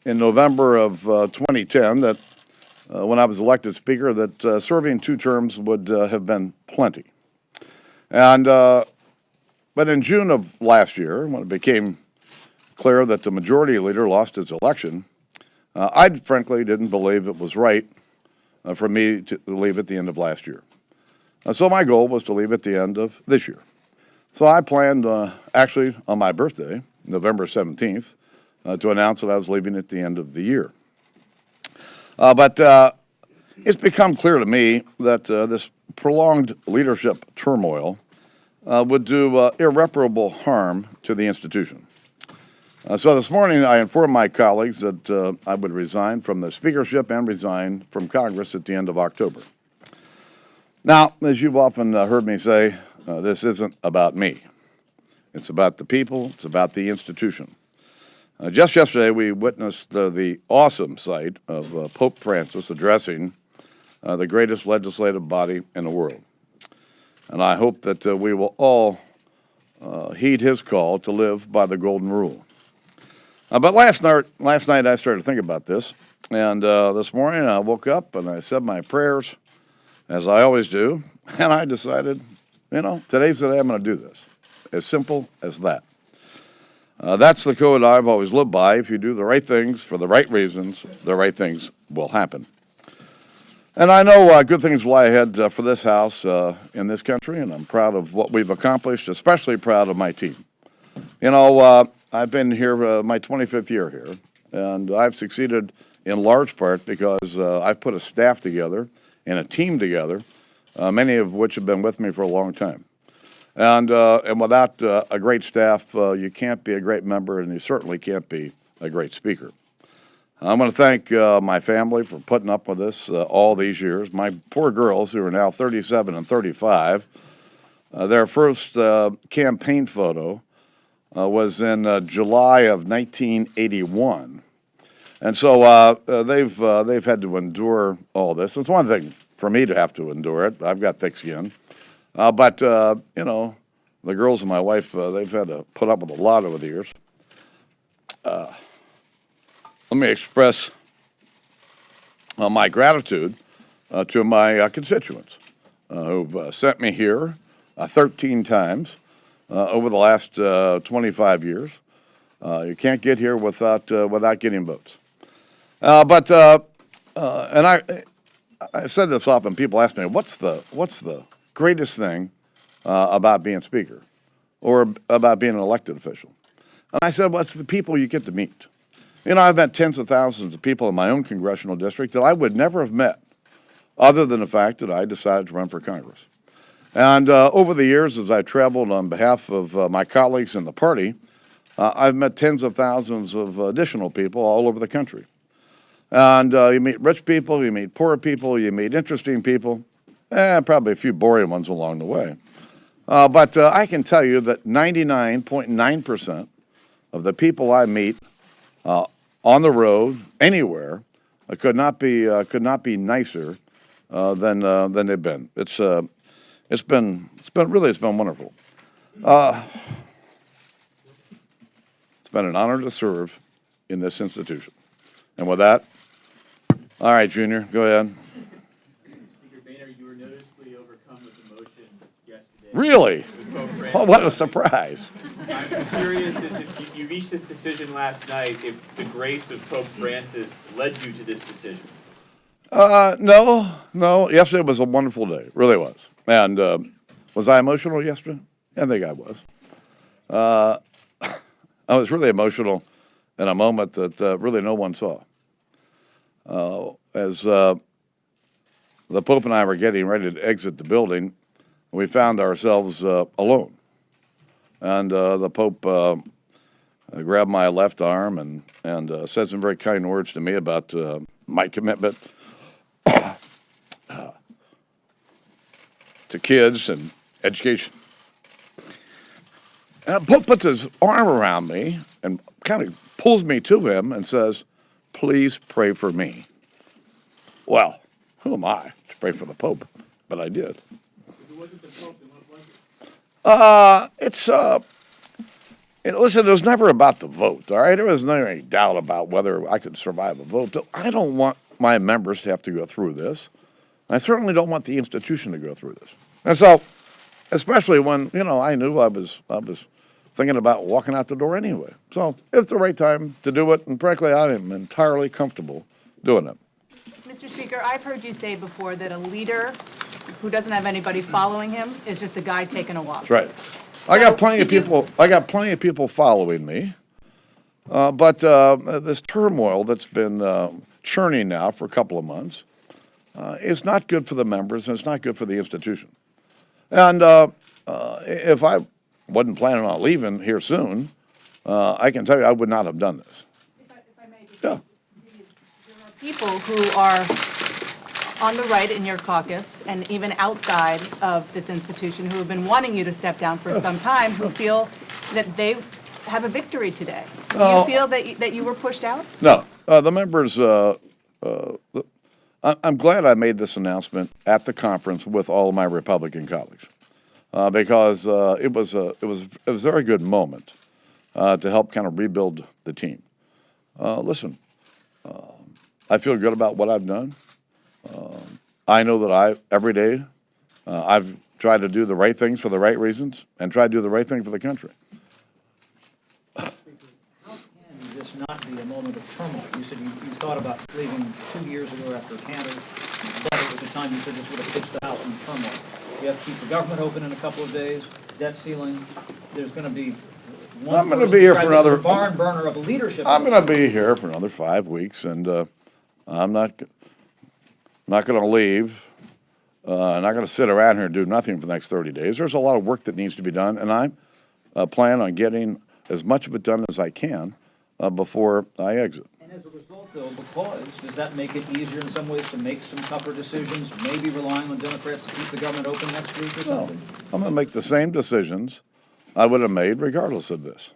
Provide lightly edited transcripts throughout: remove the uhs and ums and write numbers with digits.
in November of 2010 that when I was elected Speaker, that serving 2 terms would have been plenty. And but in June of last year, when it became clear that the majority leader lost his election, I frankly didn't believe it was right for me to leave at the end of last year. So my goal was to leave at the end of this year. So I planned, actually on my birthday, November 17th, to announce that I was leaving at the end of the year. But it's become clear to me that this prolonged leadership turmoil would do irreparable harm to the institution. So this morning I informed my colleagues that I would resign from the speakership and resign from Congress at the end of October. Now, as you've often heard me say, this isn't about me. It's about the people, it's about the institution. Just yesterday we witnessed the awesome sight of Pope Francis addressing the greatest legislative body in the world. And I hope that we will all heed his call to live by the golden rule. But last night I started to think about this, and this morning I woke up and I said my prayers, as I always do, and I decided, today's the day I'm going to do this. As simple as that. That's the code I've always lived by. If you do the right things for the right reasons, the right things will happen. And I know good things lie ahead for this House in this country, and I'm proud of what we've accomplished, especially proud of my team. I've been here my 25th year here, and I've succeeded in large part because I've put a staff together and a team together, many of which have been with me for a long time. And without a great staff, you can't be a great member, and you certainly can't be a great speaker. I want to thank my family for putting up with this all these years. My poor girls, who are now 37 and 35, their first campaign photo was in July of 1981. And so they've had to endure all this. It's one thing for me to have to endure it. I've got thick skin. But the girls and my wife, they've had to put up with a lot over the years. Let me express my gratitude to my constituents who've sent me here 13 times over the last 25 years. You can't get here without getting votes. And I've said this often. People ask me, "What's the greatest thing about being speaker, or about being an elected official?" And I said, "Well, it's the people you get to meet." I've met tens of thousands of people in my own congressional district that I would never have met, other than the fact that I decided to run for Congress. And over the years, as I traveled on behalf of my colleagues in the party, I've met tens of thousands of additional people all over the country. And you meet rich people, you meet poor people, you meet interesting people, probably a few boring ones along the way. But I can tell you that 99.9% of the people I meet on the road, anywhere, could not be nicer than they've been. It's been wonderful. It's been an honor to serve in this institution. And with that, all right, Junior, go ahead. Speaker Boehner, you were noticeably overcome with emotion yesterday. Really? Oh, what a surprise. I'm curious if you reached this decision last night, if the grace of Pope Francis led you to this decision. No. Yesterday was a wonderful day. It really was. And was I emotional yesterday? I think I was. I was really emotional in a moment that really no one saw. As the Pope and I were getting ready to exit the building, we found ourselves alone. And the Pope grabbed my left arm and said some very kind words to me about my commitment to kids and education. And the Pope puts his arm around me and kind of pulls me to him and says, "Please pray for me." Well, who am I to pray for the Pope? But I did. If it wasn't the Pope, then what was it? And listen, it was never about the vote, all right? There was never any doubt about whether I could survive a vote. I don't want my members to have to go through this. I certainly don't want the institution to go through this. And so, especially when, I knew I was thinking about walking out the door anyway. So it's the right time to do it, and frankly, I am entirely comfortable doing it. Mr. Speaker, I've heard you say before that a leader who doesn't have anybody following him is just a guy taking a walk. That's right. I got So, plenty of did you- people. I got plenty of people following me, but this turmoil that's been churning now for a couple of months is not good for the members, and it's not good for the institution. And if I wasn't planning on leaving here soon, I can tell you I would not have done this. If I may, Yeah. there are people who are on the right in your caucus and even outside of this institution who have been wanting you to step down for some time, who feel that they have a victory today. Do you feel that you were pushed out? No, the members. I'm glad I made this announcement at the conference with all of my Republican colleagues because it was a very good moment to help kind of rebuild the team. Listen, I feel good about what I've done. I know that every day I've tried to do the right things for the right reasons and try to do the right thing for the country. How can this not be a moment of turmoil? You said you thought about leaving 2 years ago after Canada, but it was a time you said this would have pitched the House in turmoil. You have to keep the government open in a couple of days, debt ceiling, there's going to be one I'm gonna person be here for described as another- the barn burner of leadership. I'm going to be here for another 5 weeks, and I'm not going to leave. I'm not going to sit around here and do nothing for the next 30 days. There's a lot of work that needs to be done, and I plan on getting as much of it done as I can before I exit. And as a result, though, does that make it easier in some ways to make some tougher decisions, maybe relying on Democrats to keep the government open next week or No, something? I'm going to make the same decisions I would have made regardless of this.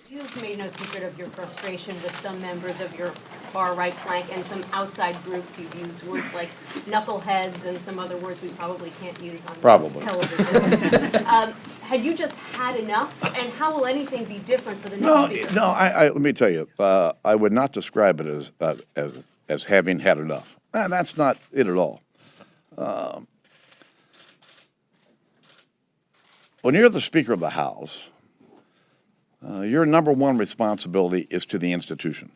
You've made no secret of your frustration with some members of your far-right flank and some outside groups. You've used words like knuckleheads and some other words we probably can't use on Probably. television. Had you just had enough? And how will anything be different for the No, next speaker? no. Let me tell you, I would not describe it as having had enough. That's not it at all. When you're the Speaker of the House, your number one responsibility is to the institution.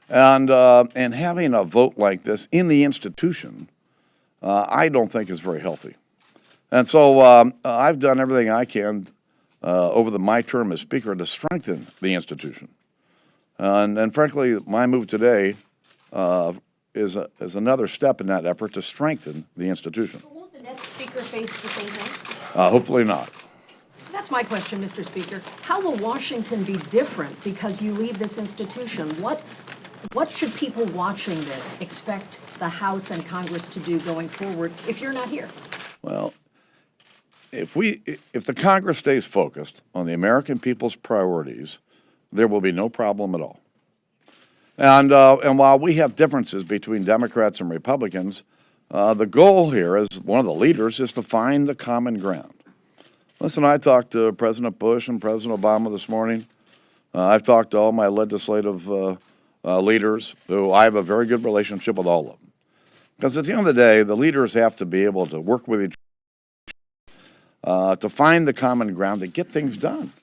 And having a vote like this in the institution, I don't think is very healthy. And so I've done everything I can over my term as Speaker to strengthen the institution. And frankly, my move today is another step in that effort to strengthen the institution. But won't the next speaker face the same thing? Hopefully not. That's my question, Mr. Speaker. How will Washington be different because you leave this institution? What should people watching this expect the House and Congress to do going forward if you're not here? Well, if the Congress stays focused on the American people's priorities, there will be no problem at all. And while we have differences between Democrats and Republicans, the goal here, as one of the leaders, is to find the common ground. Listen, I talked to President Bush and President Obama this morning. I've talked to all my legislative leaders, who I have a very good relationship with all of them. Because at the end of the day, the leaders have to be able to work with each other to find the common ground to get things done.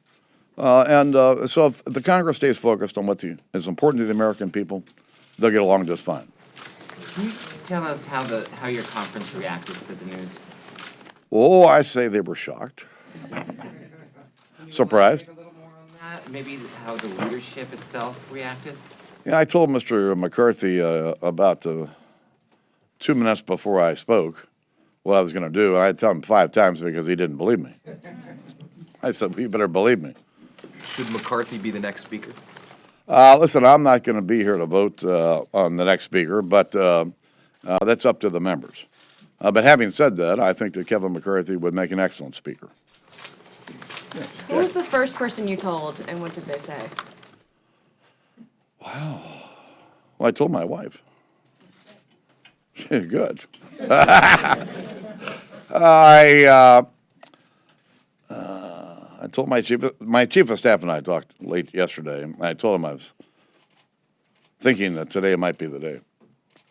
So if the Congress stays focused on what is important to the American people, they'll get along just fine. Can you tell us how your conference reacted to the news? Oh, I say they were shocked. Surprised. A little more on that? Maybe how the leadership itself reacted? Yeah, I told Mr. McCarthy about 2 minutes before I spoke what I was going to do. And I had to tell him 5 times because he didn't believe me. I said, well, you better believe me. Should McCarthy be the next speaker? Listen, I'm not going to be here to vote on the next speaker, but that's up to the members. But having said that, I think that Kevin McCarthy would make an excellent speaker. Who was the first person you told, and what did they say? Well, I told my wife. She's good. I told my chief of staff and I talked late yesterday. And I told him I was thinking that today might be the day.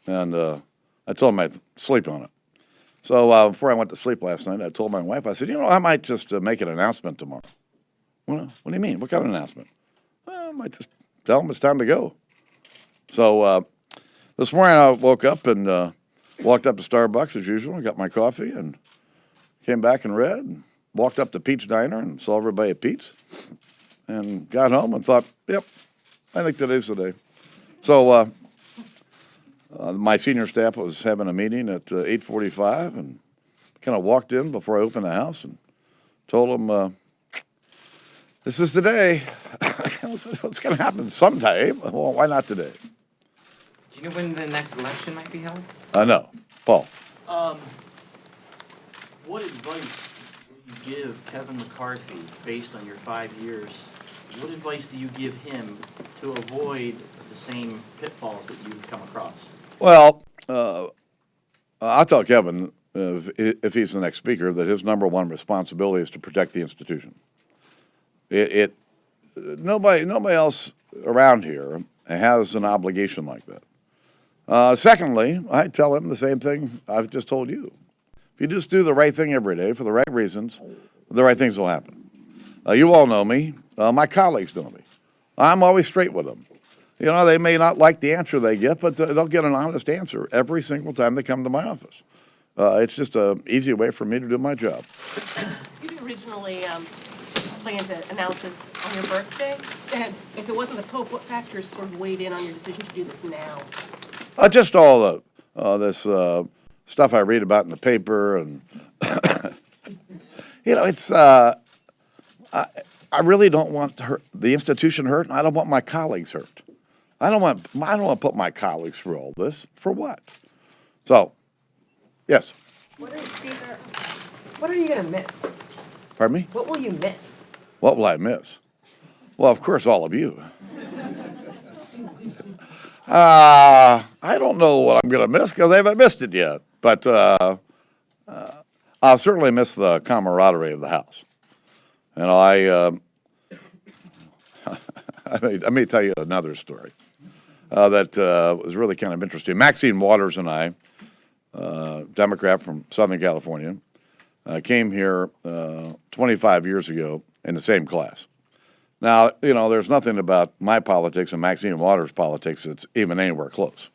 And I told him I'd sleep on it. So before I went to sleep last night, I told my wife, I said, I might just make an announcement tomorrow. Well, what do you mean? What kind of announcement? Well, I might just tell them it's time to go. So this morning I woke up and walked up to Starbucks as usual, got my coffee, and came back and read, and walked up to Pete's Diner and saw everybody at Pete's, and got home and thought, yep, I think today's the day. So my senior staff was having a meeting at 8:45, and kind of walked in before I opened the house and told them, this is the day. What's going to happen sometime? Well, why not today? Do you know when the next election might be held? No. Paul. What advice would you give Kevin McCarthy based on your 5 years? What advice do you give him to avoid the same pitfalls that you've come across? Well, I'll tell Kevin, if he's the next speaker, that his number one responsibility is to protect the institution. Nobody else around here has an obligation like that. Secondly, I tell him the same thing I've just told you. If you just do the right thing every day for the right reasons, the right things will happen. You all know me. My colleagues know me. I'm always straight with them. They may not like the answer they get, but they'll get an honest answer every single time they come to my office. It's just an easy way for me to do my job. You originally planned to announce this on your birthday, and if it wasn't the Pope, what factors sort of weighed in on your decision to do this now? Just all this stuff I read about in the paper, and it's. I really don't want the institution hurt, and I don't want my colleagues hurt. I don't want to put my colleagues through all this. For what? So, yes. Speaker, what are you going to miss? Pardon me? What will you miss? What will I miss? Well, of course, all of you. I don't know what I'm going to miss because I haven't missed it yet. But I'll certainly miss the camaraderie of the House. I may tell you another story that was really kind of interesting. Maxine Waters and I, Democrat from Southern California, came here 25 years ago in the same class. Now, there's nothing about my politics and Maxine Waters' politics that's even anywhere close.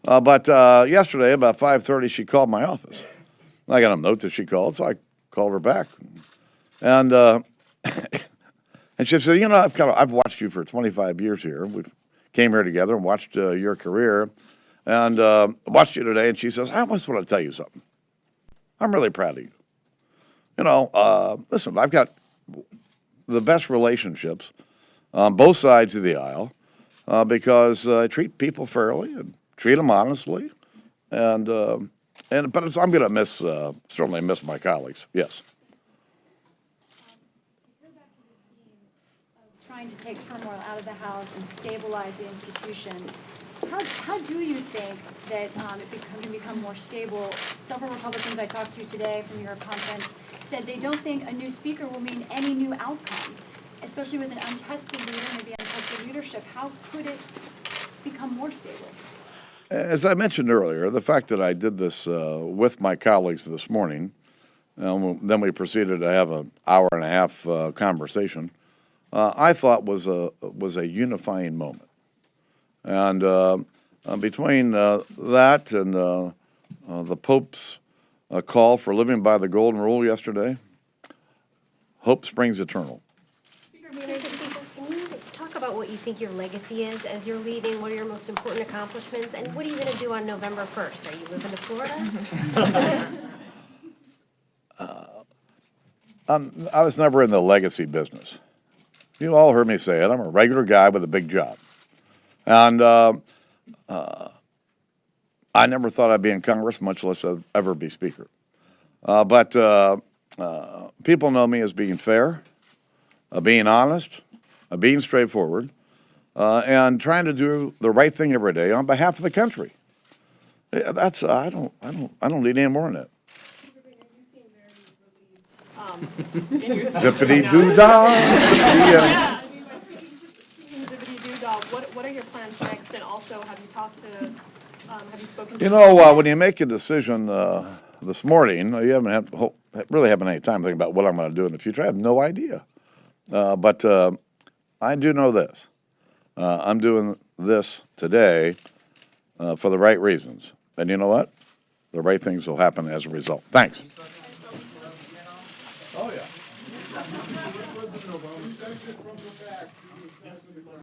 But yesterday, about 5:30, she called my office. I got a note that she called, so I called her back. And and she said, I've watched you for 25 years here. We came here together and watched your career, and watched you today. And she says, I just want to tell you something. I'm really proud of you. Listen, I've got the best relationships on both sides of the aisle because I treat people fairly and treat them honestly, but I'm going to certainly miss my colleagues. Yes. Trying to take turmoil out of the House and stabilize the institution. How do you think that it can become more stable? Several Republicans I talked to today from your conference said they don't think a new speaker will mean any new outcome, especially with an untested leader, maybe untested leadership. How could it become more stable? As I mentioned earlier, the fact that I did this with my colleagues this morning, then we proceeded to have an hour and a half conversation, I thought was a unifying moment. And between that and the Pope's call for living by the Golden Rule yesterday, hope springs eternal. Can you talk about what you think your legacy is as you're leaving? What are your most important accomplishments? And what are you going to do on November 1st? Are you moving to Florida? I was never in the legacy business. You all heard me say it. I'm a regular guy with a big job. And I never thought I'd be in Congress, much less ever be Speaker. But people know me as being fair, being honest, being straightforward, and trying to do the right thing every day on behalf of the country. I don't need any more than that. You seem very relieved in your. Zippity-doo-dah. Yeah, I mean, by speaking zippity-doo-dah, what are your plans next? And also, have you talked to, have you spoken to? You know, when you make a decision this morning, you haven't really haven't any time to think about what I'm going to do in the future. I have no idea. But I do know this. I'm doing this today for the right reasons. And you know what? The right things will happen as a result. Thanks. Oh, yeah.